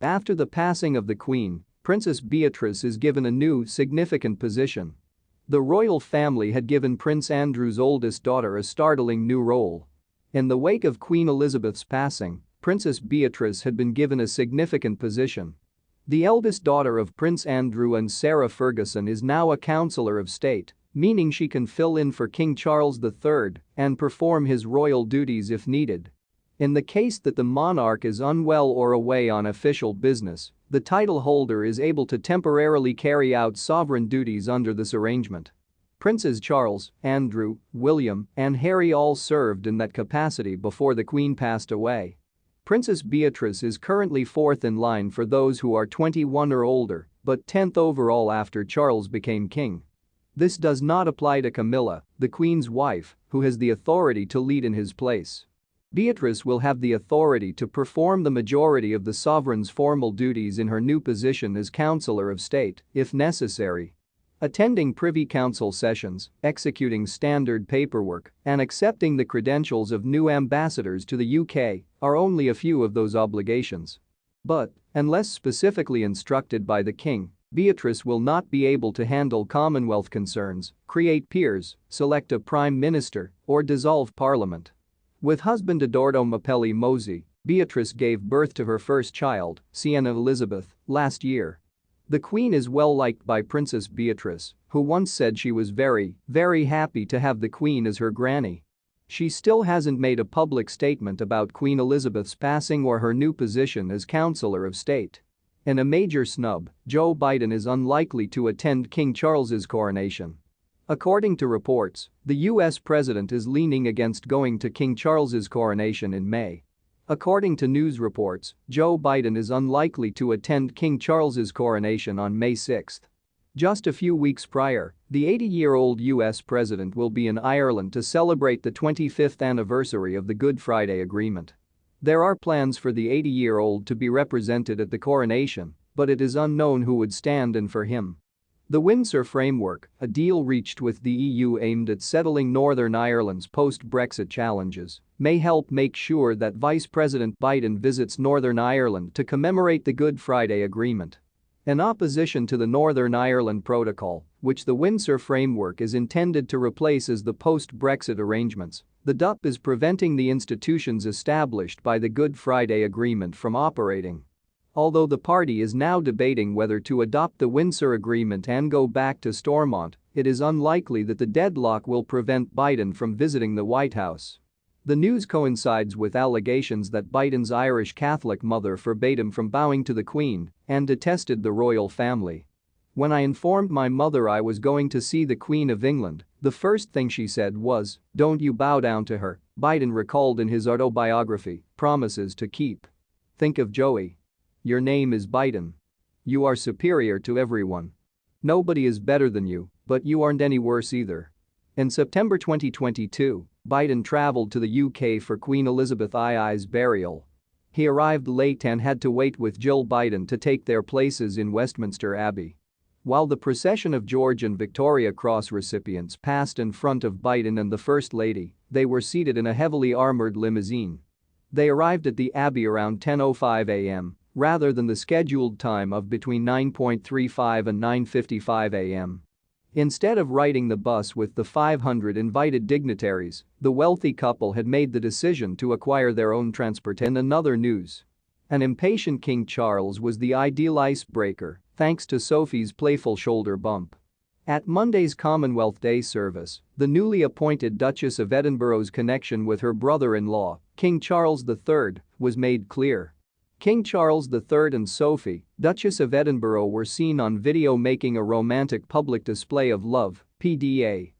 After the passing of the Queen, Princess Beatrice is given a new, significant position. The royal family had given Prince Andrew's oldest daughter a startling new role. In the wake of Queen Elizabeth's passing, Princess Beatrice had been given a significant position. The eldest daughter of Prince Andrew and Sarah Ferguson is now a Counsellor of State, meaning she can fill in for King Charles III and perform his royal duties if needed. In the case that the monarch is unwell or away on official business, the title holder is able to temporarily carry out sovereign duties under this arrangement. Princes Charles, Andrew, William, and Harry all served in that capacity before the Queen passed away. Princess Beatrice is currently fourth in line for those who are 21 or older, but 10th overall after Charles became king. This does not apply to Camilla, the Queen's wife, who has the authority to lead in his place. Beatrice will have the authority to perform the majority of the sovereign's formal duties in her new position as Counsellor of State, if necessary. Attending Privy Council sessions, executing standard paperwork, and accepting the credentials of new ambassadors to the UK are only a few of those obligations. But, unless specifically instructed by the King, Beatrice will not be able to handle Commonwealth concerns, create peers, select a Prime Minister, or dissolve Parliament. With husband Edoardo Mapelli Mozzi, Beatrice gave birth to her first child, Sienna Elizabeth, last year. The Queen is well liked by Princess Beatrice, who once said she was very, very happy to have the Queen as her granny. She still hasn't made a public statement about Queen Elizabeth's passing or her new position as Counsellor of State. In a major snub, Joe Biden is unlikely to attend King Charles's coronation. According to reports, the US president is leaning against going to King Charles's coronation in May. According to news reports, Joe Biden is unlikely to attend King Charles's coronation on May 6. Just a few weeks prior, the 80-year-old US president will be in Ireland to celebrate the 25th anniversary of the Good Friday Agreement. There are plans for the 80-year-old to be represented at the coronation, but it is unknown who would stand in for him. The Windsor Framework, a deal reached with the EU aimed at settling Northern Ireland's post-Brexit challenges, may help make sure that Vice President Biden visits Northern Ireland to commemorate the Good Friday Agreement. In opposition to the Northern Ireland Protocol, which the Windsor Framework is intended to replace as the post-Brexit arrangements, the DUP is preventing the institutions established by the Good Friday Agreement from operating. Although the party is now debating whether to adopt the Windsor Agreement and go back to Stormont, it is unlikely that the deadlock will prevent Biden from visiting the White House. The news coincides with allegations that Biden's Irish Catholic mother forbade him from bowing to the Queen and detested the royal family. "When I informed my mother I was going to see the Queen of England, the first thing she said was, 'Don't you bow down to her,'" Biden recalled in his autobiography, Promises to Keep. Think of Joey. Your name is Biden. You are superior to everyone. Nobody is better than you, but you aren't any worse either. In September 2022, Biden traveled to the UK for Queen Elizabeth II's burial. He arrived late and had to wait with Jill Biden to take their places in Westminster Abbey. While the procession of George and Victoria Cross recipients passed in front of Biden and the First Lady, they were seated in a heavily armored limousine. They arrived at the Abbey around 10:05 a.m. rather than the scheduled time of between 9:35 and 9:55 a.m. Instead of riding the bus with the 500 invited dignitaries, the wealthy couple had made the decision to acquire their own transport. In another news, an impatient King Charles was the ideal icebreaker thanks to Sophie's playful shoulder bump. At Monday's Commonwealth Day service, the newly appointed Duchess of Edinburgh's connection with her brother-in-law, King Charles III, was made clear. King Charles III and Sophie, Duchess of Edinburgh, were seen on video making a romantic public display of love, PDA,